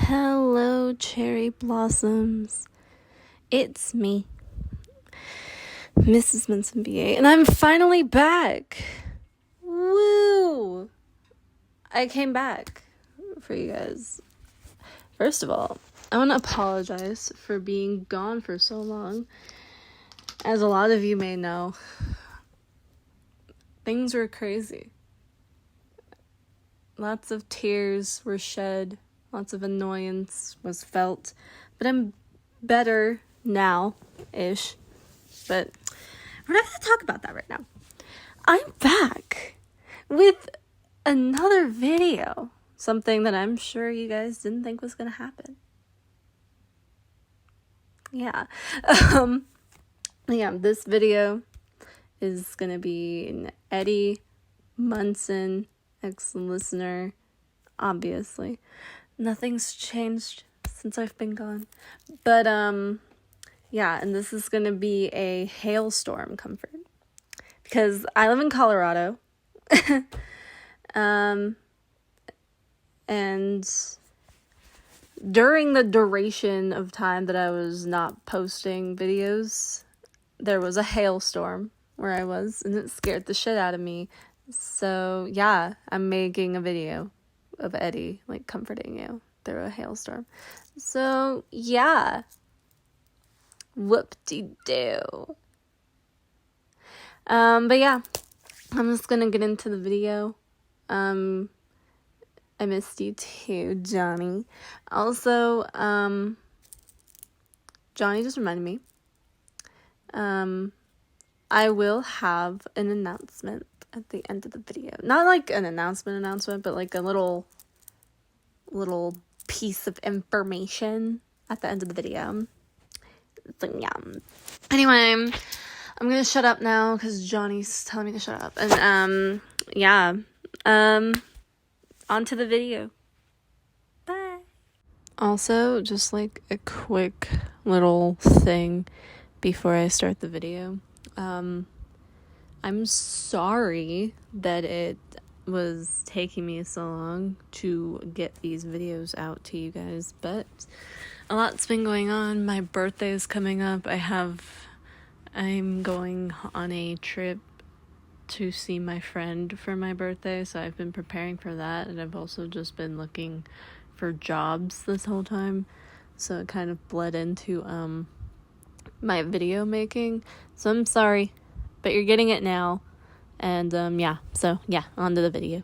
Hello, cherry blossoms. It's me, Mrs. Munson BA, and I'm finally back. Woo! I came back for you guys. First of all, I want to apologize for being gone for so long. As a lot of you may know, things were crazy. Lots of tears were shed. Lots of annoyance was felt. But I'm better now-ish. But we're not going to talk about that right now. I'm back with another video. Something that I'm sure you guys didn't think was going to happen. Yeah. This video is going to be an Eddie Munson ex-listener, obviously. Nothing's changed since I've been gone. But, and this is going to be a hailstorm comfort. Because I live in Colorado. And during the duration of time that I was not posting videos, there was a hailstorm where I was, and it scared the shit out of me. So, yeah, I'm making a video of Eddie, comforting you through a hailstorm. So, yeah. Whoop-de-doo. But yeah, I'm just gonna get into the video. I missed you too, Johnny. Also, Johnny just reminded me, I will have an announcement at the end of the video. Not like an announcement, but like a little piece of information at the end of the video. So, yeah. Anyway, I'm gonna shut up now because Johnny's telling me to shut up. And, on to the video. Bye. Also, just like a quick little thing before I start the video. I'm sorry that it was taking me so long to get these videos out to you guys, but a lot's been going on. My birthday is coming up. I'm going on a trip to see my friend for my birthday, so I've been preparing for that, and I've also just been looking for jobs this whole time, so it kind of bled into my video making. So I'm sorry, but you're getting it now. And on to the video.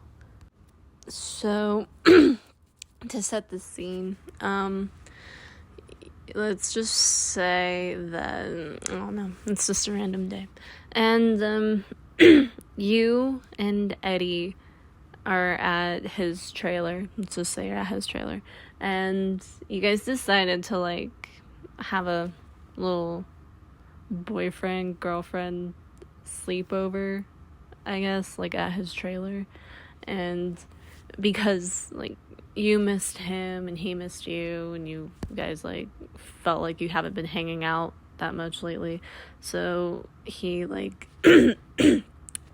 So to set the scene, let's just say that, I don't know, it's just a random day. And you and Eddie are at his trailer. Let's just say you're at his trailer. And you guys decided to have a little boyfriend, girlfriend sleepover, I guess, at his trailer. And because you missed him and he missed you, and you guys felt like you haven't been hanging out that much lately, so he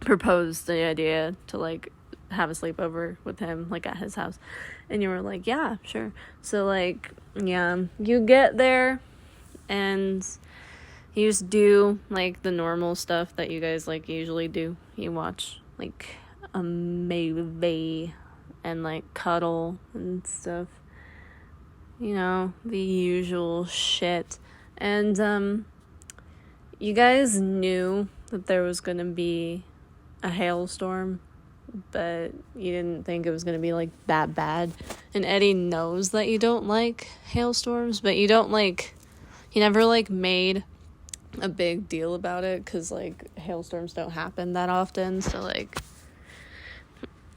proposed the idea to have a sleepover with him at his house. And you were like, yeah, sure. So you get there and you just do the normal stuff that you guys usually do. You watch a movie and cuddle and stuff, the usual shit. And you guys knew that there was gonna be a hailstorm, but you didn't think it was gonna be that bad. And Eddie knows that you don't like hailstorms, but you never made a big deal about it, because hailstorms don't happen that often. So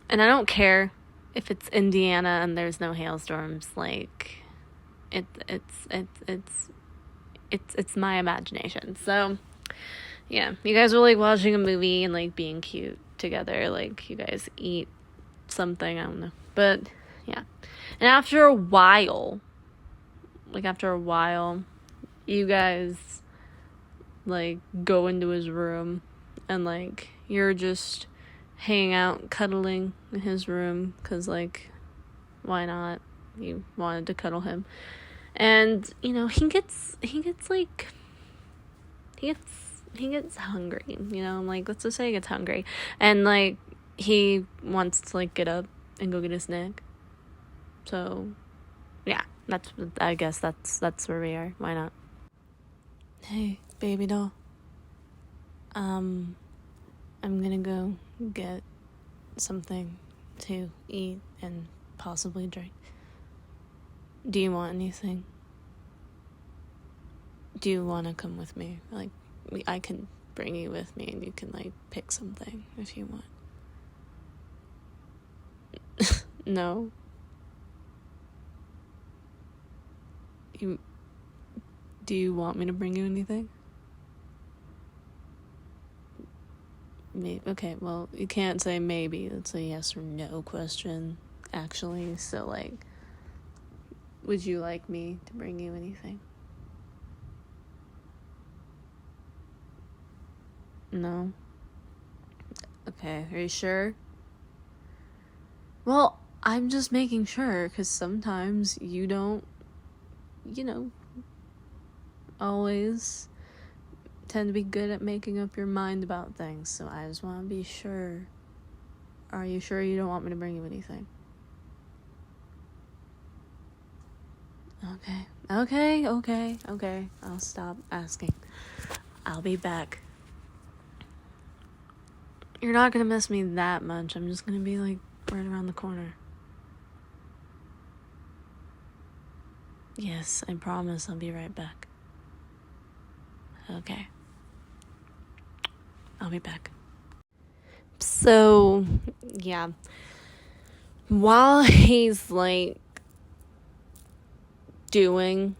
and I don't care if it's Indiana and there's no hailstorms. It's my imagination. So yeah, you guys were watching a movie and being cute together. You guys eat something, I don't know, but yeah. And after a while, you guys go into his room and you're just hanging out, cuddling in his room, because why not? he wanted to cuddle him. And, you know, he gets hungry, you know, like, let's just say he gets hungry. And, like, he wants to, like, get up and go get a snack. So, yeah, I guess that's where we are. Why not? Hey, baby doll. I'm gonna go get something to eat and possibly drink. Do you want anything? Do you want to come with me? Like, I can bring you with me and you can, like, pick something if you want. No? Do you want me to bring you anything? Maybe. Okay, well, you can't say maybe. It's a yes or no question, actually. So, like, would you like me to bring you anything? No? Okay, are you sure? Well, I'm just making sure, because sometimes you don't, you know, always tend to be good at making up your mind about things, so I just want to be sure. Are you sure you don't want me to bring you anything? Okay. I'll stop asking. I'll be back. You're not gonna miss me that much. I'm just gonna be, like, right around the corner. Yes, I promise I'll be right back. Okay. I'll be back. So, yeah. While he's, like, going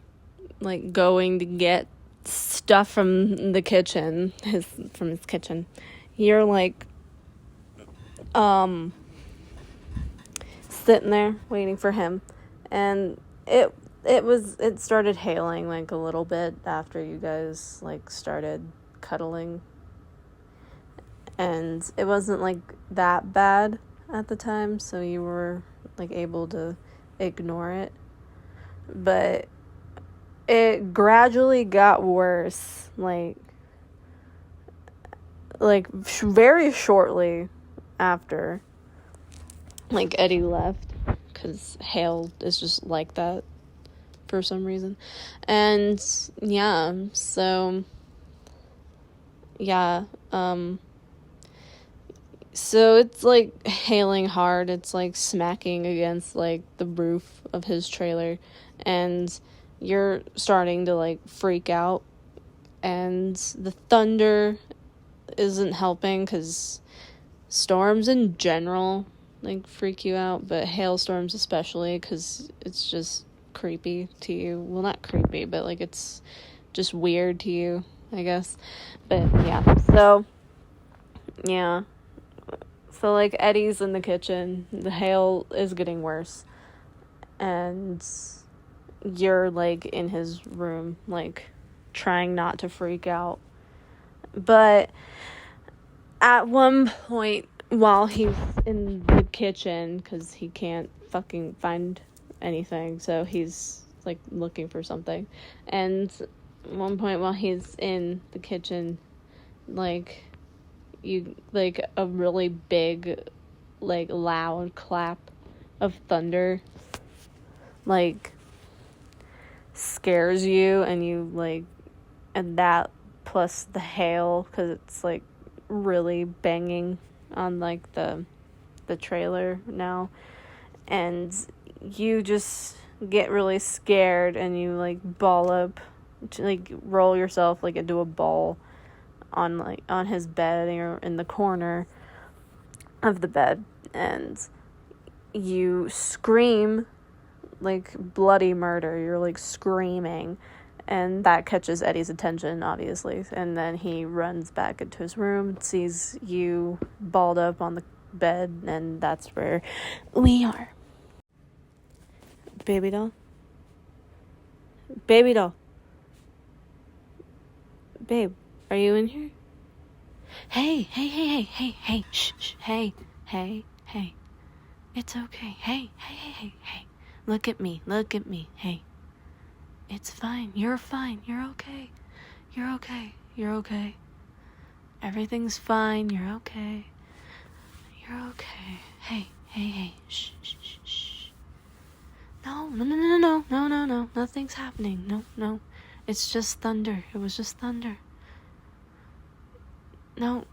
to get stuff from the kitchen, from his kitchen, you're, like, sitting there waiting for him, and it started hailing, like, a little bit after you guys, like, started cuddling, and it wasn't, like, that bad at the time, so you were, like, able to ignore it, but it gradually got worse, like very shortly after, like, Eddie left, because Hale is just like that for some reason. And yeah, so yeah, so it's, like, hailing hard. It's, like, smacking against, like, the roof of his trailer, and you're starting to, like, freak out, and the thunder isn't helping, because storms in general, like, freak you out, but hailstorms especially, because it's just creepy to you. Well, not creepy, but, like, it's just weird to you, I guess. But yeah, so like, Eddie's in the kitchen, the hail is getting worse, and you're, like, in his room, like, trying not to freak out. But at one point, while he's in the kitchen, because he can't fucking find anything, so he's, like, looking for something, and at one point while he's in the kitchen, like, you, like, a really big, like, loud clap of thunder, like, scares you, and you, like, and that plus the hail, because it's, like, really banging on, like, the trailer now, and you just get really scared, and you, like, ball up, like, roll yourself, like, into a ball on his bed, or in the corner of the bed, and you scream, like, bloody murder. You're, like, screaming, and that catches Eddie's attention, obviously, and then he runs back into his room, sees you balled up on the bed, and that's where we are. Baby doll? Baby doll? Babe, are you in here? Hey, shh, hey, it's okay, hey, Look at me. Look at me. Hey. It's fine. You're fine. You're okay. You're okay. You're okay. Everything's fine. You're okay. You're okay. Hey. Hey, hey. Shh, shh, shh, shh. No. Nothing's happening. No. It's just thunder. It was just thunder. No.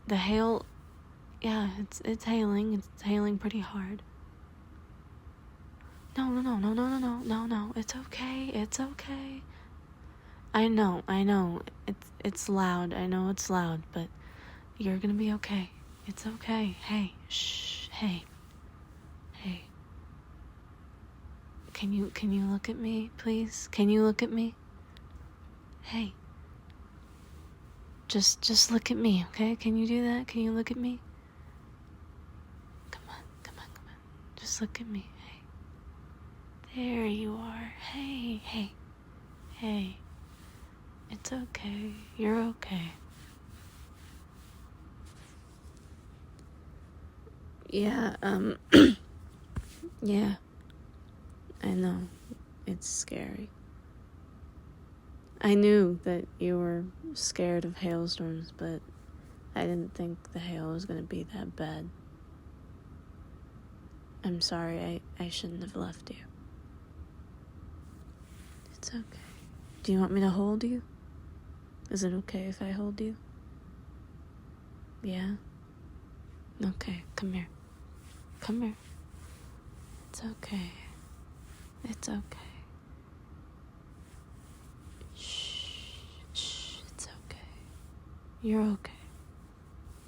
The hail, yeah, it's hailing. It's hailing pretty hard. No. It's okay. I know. It's loud. I know it's loud, but you're gonna be okay. It's okay. Hey, shh. Hey. Can you look at me, please? Can you look at me? Hey. Just look at me, okay? Can you do that? Can you look at me? Come on. Just look at me. Hey. There you are. Hey. It's okay. You're okay. Yeah, yeah. I know. It's scary. I knew that you were scared of hailstorms, but I didn't think the hail was going to be that bad. I'm sorry, I shouldn't have left you. It's okay. Do you want me to hold you? Is it okay if I hold you? Yeah? Okay, come here. It's okay. It's okay. Shh, it's okay. You're okay.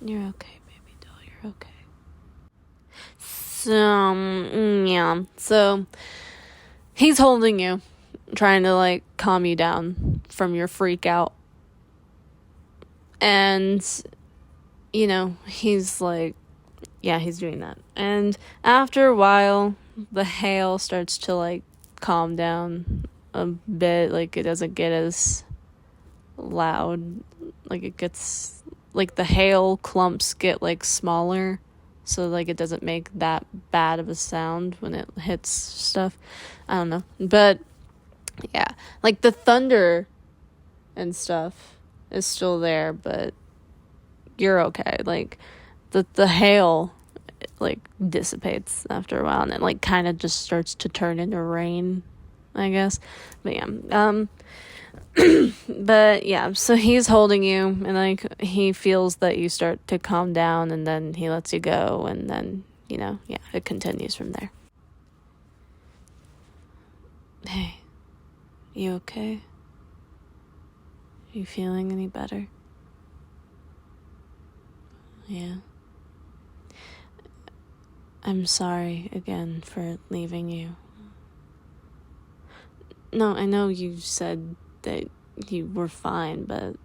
You're okay, baby doll. You're okay. So he's holding you, trying to calm you down from your freak out. And he's he's doing that. And after a while, the hail starts to calm down a bit. It doesn't get as loud. It gets the hail clumps get smaller, so it doesn't make that bad of a sound when it hits stuff. I don't know, but yeah, the thunder and stuff is still there, but you're okay. The hail dissipates after a while, and it kind of just starts to turn into rain, I guess. But yeah, but yeah, so he's holding you, and he feels that you start to calm down, and then he lets you go, and then it continues from there. Hey, you okay? You feeling any better? Yeah. I'm sorry again for leaving you. No, I know you said that you were fine, but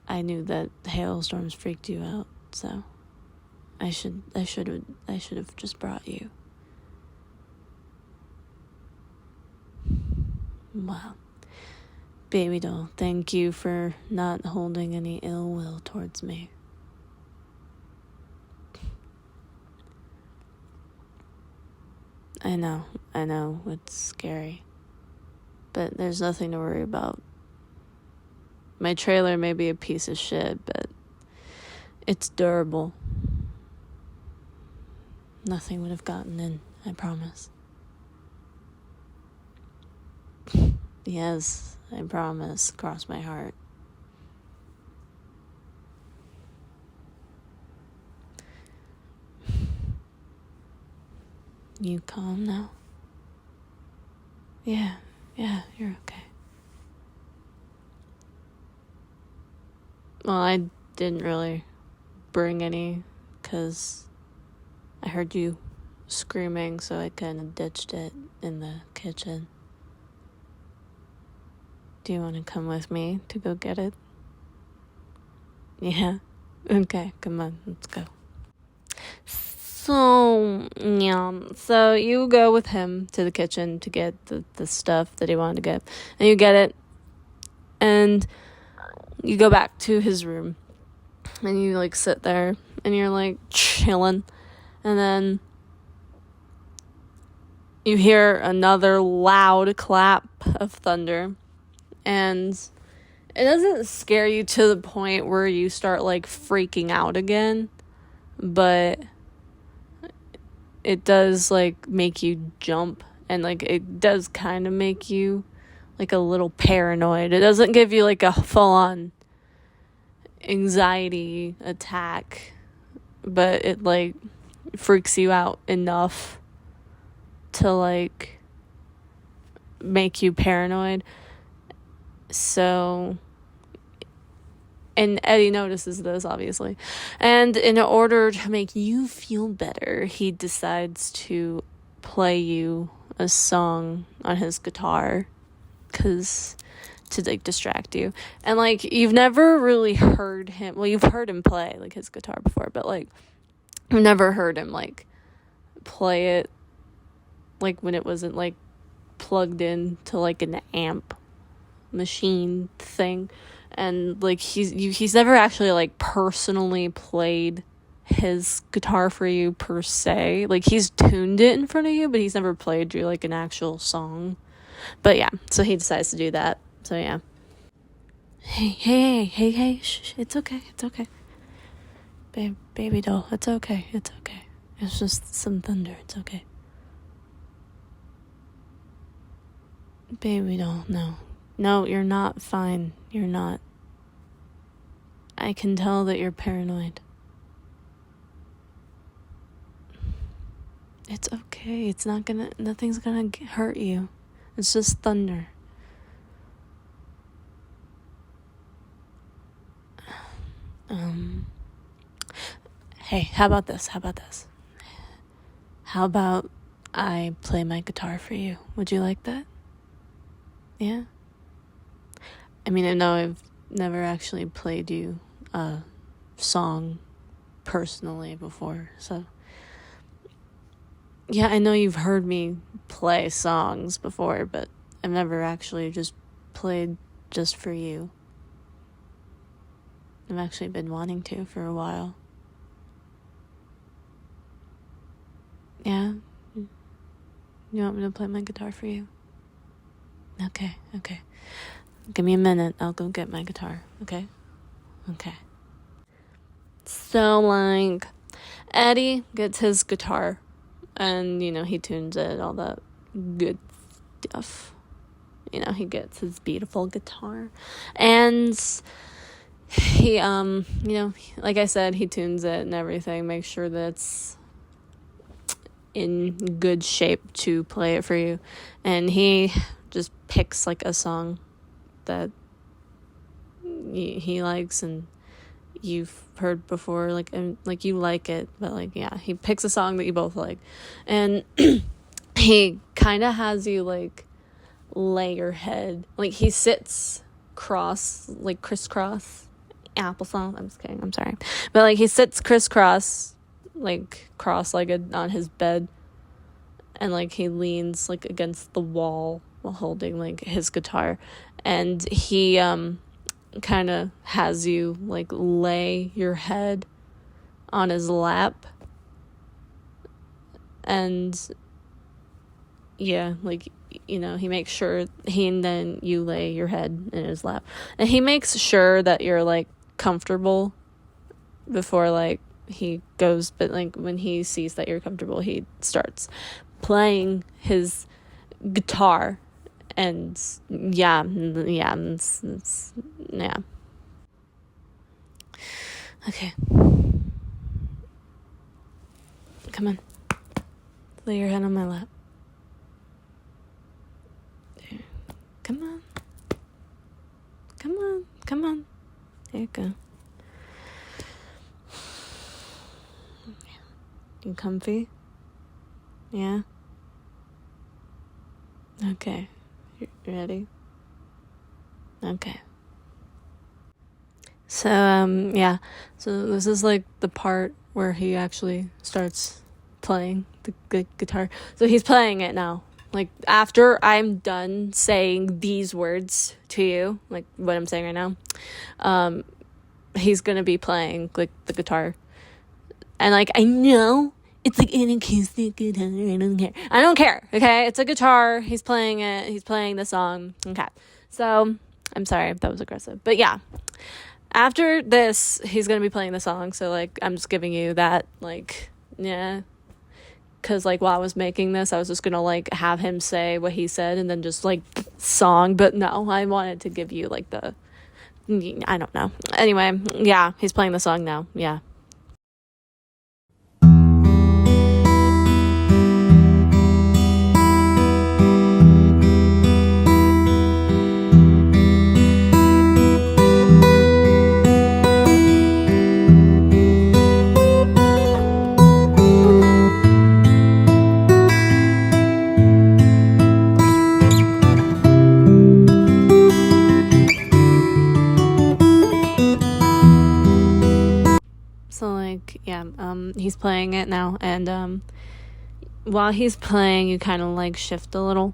I knew that hailstorms freaked you out, so I should have just brought you. Wow. Baby doll, thank you for not holding any ill will towards me. I know, it's scary. But there's nothing to worry about. My trailer may be a piece of shit, but it's durable. Nothing would have gotten in, I promise. Yes, I promise. Cross my heart. You calm now? Yeah, you're okay. Well, I didn't really bring any, because I heard you screaming, so I kind of ditched it in the kitchen. Do you want to come with me to go get it? Yeah? Okay, come on, let's go. So you go with him to the kitchen to get the stuff that he wanted to get. And you get it, and you go back to his room, and you sit there, and you're chilling, and then you hear another loud clap of thunder, and it doesn't scare you to the point where you start, like, freaking out again, but it does, like, make you jump, and, like, it does kind of make you, like, a little paranoid. It doesn't give you, like, a full-on anxiety attack, but it, like, freaks you out enough to, like, make you paranoid. So, and Eddie notices this, obviously, and in order to make you feel better, he decides to play you a song on his guitar, to, like, distract you. And, like, you've never really heard him, well, you've heard him play, like, his guitar before, but, like, you've never heard him, like, play it, like, when it wasn't, like, plugged in to, like, an amp machine thing. And, like, he's never actually, like, personally played his guitar for you per se. Like, he's tuned it in front of you, but he's never played you, like, an actual song. But yeah, so he decides to do that. So yeah. Hey, shh, it's okay. Baby doll, it's okay. It's just some thunder, it's okay. Baby doll, no, you're not fine. You're not. I can tell that you're paranoid. It's okay. Nothing's gonna hurt you. It's just thunder. Hey, how about this? How about I play my guitar for you? Would you like that? Yeah? I mean, I know I've never actually played you a song personally before, so... Yeah, I know you've heard me play songs before, but I've never actually just played just for you. I've actually been wanting to for a while. Yeah? You want me to play my guitar for you? Okay. Give me a minute. I'll go get my guitar. Okay. So, like, Eddie gets his guitar, and, he tunes it, all that good stuff. He gets his beautiful guitar, and he, like I said, he tunes it and everything, makes sure that it's in good shape to play it for you, and he just picks, like, a song that he likes and you've heard before, like, and, like, you like it, but, like, yeah, he picks a song that you both like, and he kind of has you, like, lay your head, like, he sits crisscross applesauce, I'm just kidding, I'm sorry, but, like, he sits crisscross, like, cross-legged on his bed, and, like, he leans, like, against the wall while holding, like, his guitar, and he kind of has you, like, lay your head on his lap, and yeah, like, he makes sure and then you lay your head in his lap, and he makes sure that you're, like, comfortable before, like, he goes, but, like, when he sees that you're comfortable, he starts playing his guitar, and yeah, okay, come on, lay your head on my lap, there. Come on, there you go. You comfy? Yeah? Okay. You ready? Okay. So, yeah. So this is, like, the part where he actually starts playing the guitar. So he's playing it now. Like, after I'm done saying these words to you, like what I'm saying right now, he's gonna be playing, like, the guitar. And, like, I know It's like an acoustic guitar. I don't care. Okay, it's a guitar. He's playing it. He's playing the song. Okay, so I'm sorry if that was aggressive, but yeah. After this, he's gonna be playing the song. So like, I'm just giving you that like, yeah. Cause like while I was making this, I was just gonna like have him say what he said and then just like song. But no, I wanted to give you like the, I don't know. Anyway, yeah, he's playing the song now. Yeah. So like, yeah, he's playing it now, and while he's playing, you kind of like shift a little,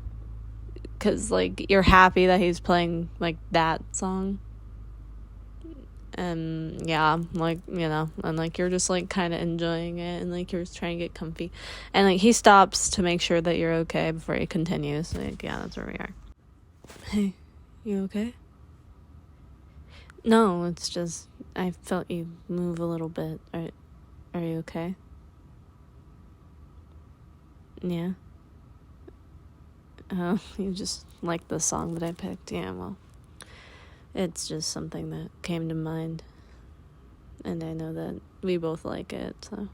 cause like you're happy that he's playing like that song, and yeah, like, you know, and like you're just like kind of enjoying it, and like you're just trying to get comfy, and like he stops to make sure that you're okay before he continues. Like, yeah, that's where we are. Hey, you okay? No, it's just I felt you move a little bit. Are you okay? Yeah. Oh, you just like the song that I picked. Yeah, well, it's just something that came to mind, and I know that we both like it. So,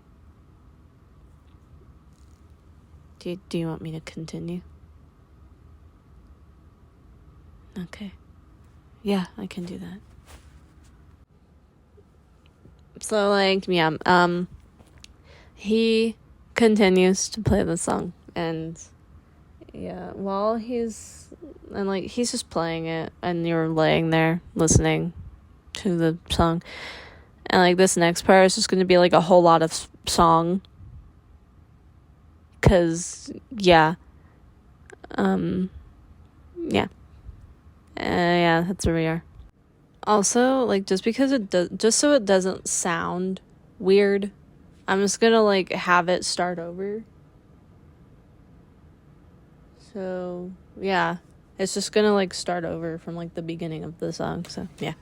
do you want me to continue? Okay. Yeah, I can do that. So like, yeah, he continues to play the song, and yeah, while he's just playing it, and you're laying there listening to the song, and like this next part is just going to be like a whole lot of song, cause yeah, yeah, yeah, that's where we are. Also, like, just because just so it doesn't sound weird, I'm just gonna like have it start over. So yeah, it's just gonna like start over from like the beginning of the song. So yeah.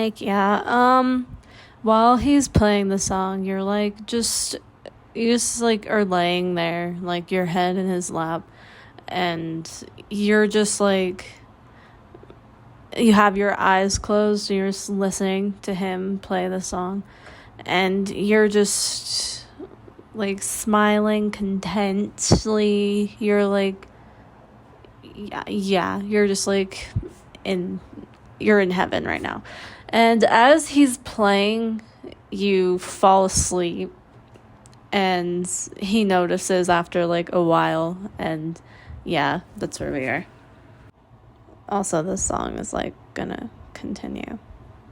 like, yeah, while he's playing the song, you're like, you just like are laying there, like your head in his lap, and you're just like, you have your eyes closed and you're just listening to him play the song, and you're just like smiling contently. You're like, yeah, you're just like you're in heaven right now. And as he's playing, you fall asleep, and he notices after like a while, and yeah, that's where we are. Also, this song is like gonna continue,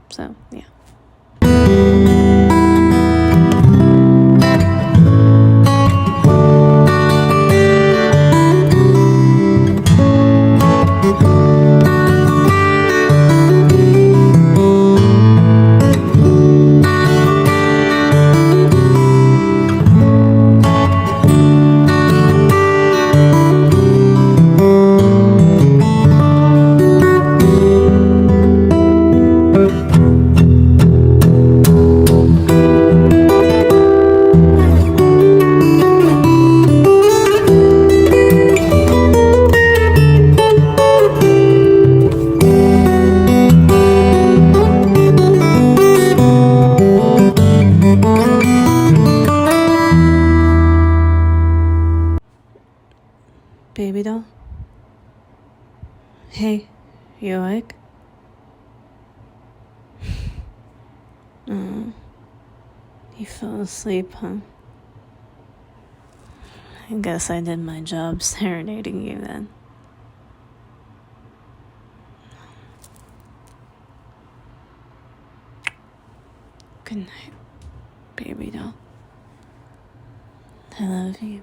so yeah. Baby doll? Hey, you awake? Oh, you fell asleep, huh? I guess I did my job serenading you then. Good night, baby doll. I love you.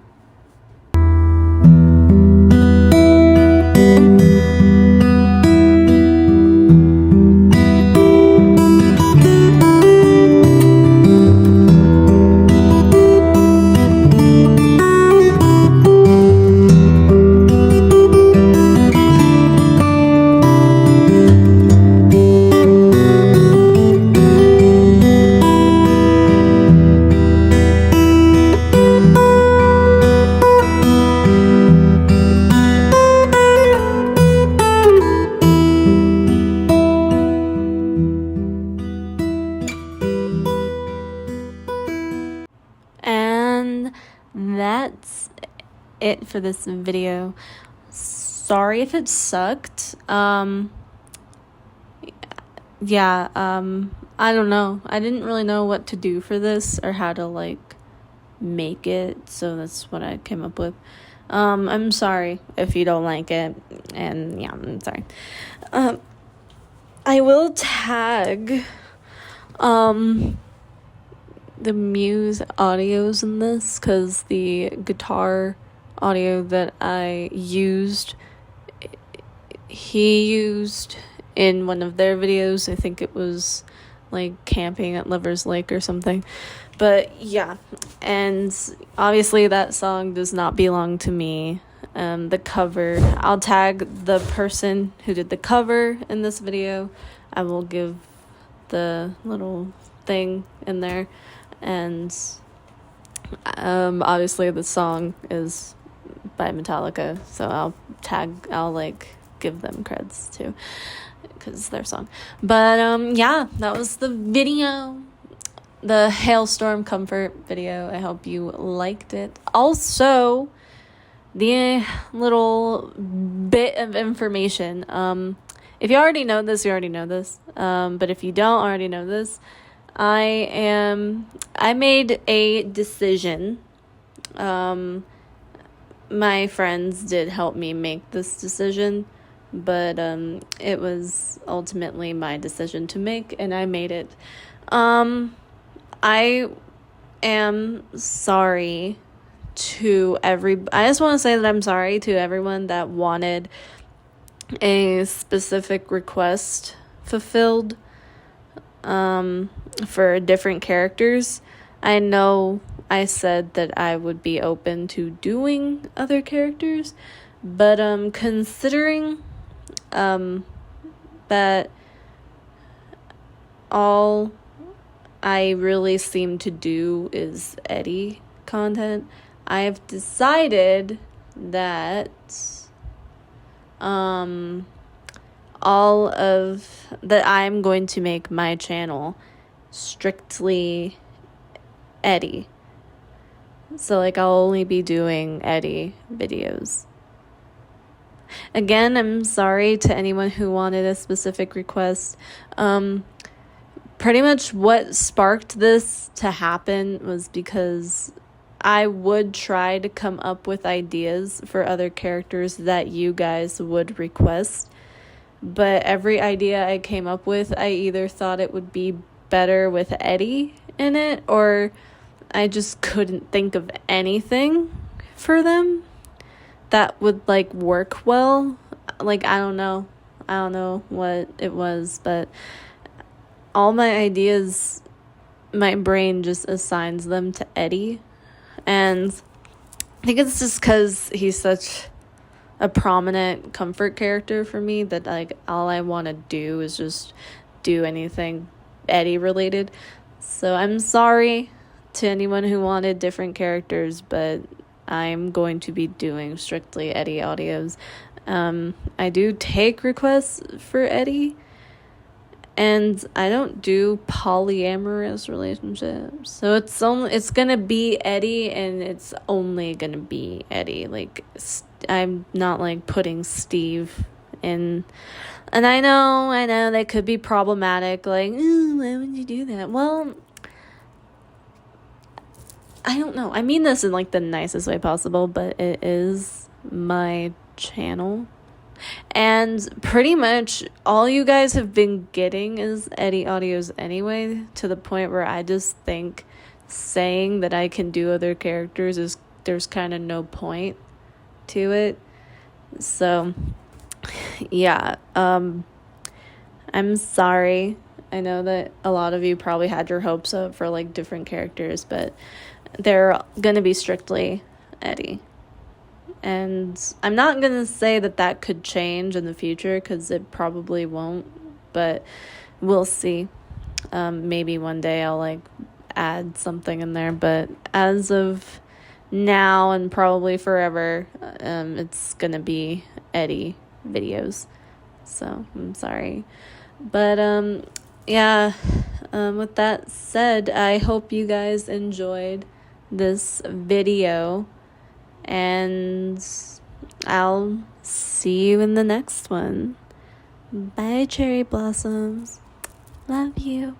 And that's it for this video. Sorry if it sucked. I don't know. I didn't really know what to do for this or how to like make it, so that's what I came up with. I'm sorry if you don't like it, and yeah, I'm sorry. I will tag the Muse audios in this, because the guitar audio that I used, he used in one of their videos. I think it was like camping at Lover's Lake or something. But yeah, and obviously that song does not belong to me. The cover, I'll tag the person who did the cover in this video. I will give the little thing in there. And obviously the song is by Metallica, so I'll like give them creds too, because it's their song. But yeah, that was the video, the Hailstorm Comfort video. I hope you liked it. Also, the little bit of information, if you already know this, you already know this, but if you don't already know this, I made a decision. My friends did help me make this decision, but it was ultimately my decision to make, and I made it. I am sorry to I just want to say that I'm sorry to everyone that wanted a specific request fulfilled for different characters. I know I said that I would be open to doing other characters, but considering that all I really seem to do is Eddie content, I've decided that I'm going to make my channel strictly Eddie. So like I'll only be doing Eddie videos. Again, I'm sorry to anyone who wanted a specific request. Pretty much what sparked this to happen was because I would try to come up with ideas for other characters that you guys would request. But every idea I came up with, I either thought it would be better with Eddie in it, or I just couldn't think of anything for them that would like work well. Like I don't know what it was, but all my ideas, my brain just assigns them to Eddie. And I think it's just because he's such a prominent comfort character for me that like all I want to do is just do anything Eddie related. So I'm sorry to anyone who wanted different characters, but I'm going to be doing strictly Eddie audios. I do take requests for Eddie, and I don't do polyamorous relationships. So it's gonna be Eddie, and it's only gonna be Eddie. Like I'm not like putting Steve in. And I know that could be problematic. Like, why would you do that? Well, I don't know. I mean this in like the nicest way possible, but it is my channel. And pretty much all you guys have been getting is Eddie audios anyway, to the point where I just think saying that I can do other characters is there's kind of no point to it. So yeah, I'm sorry. I know that a lot of you probably had your hopes up for like different characters, but they're gonna be strictly Eddie. And I'm not going to say that could change in the future, because it probably won't, but we'll see. Maybe one day I'll like add something in there, but as of now and probably forever, it's going to be Eddie videos. So I'm sorry. But yeah, with that said, I hope you guys enjoyed this video. And I'll see you in the next one. Bye, cherry blossoms. Love you.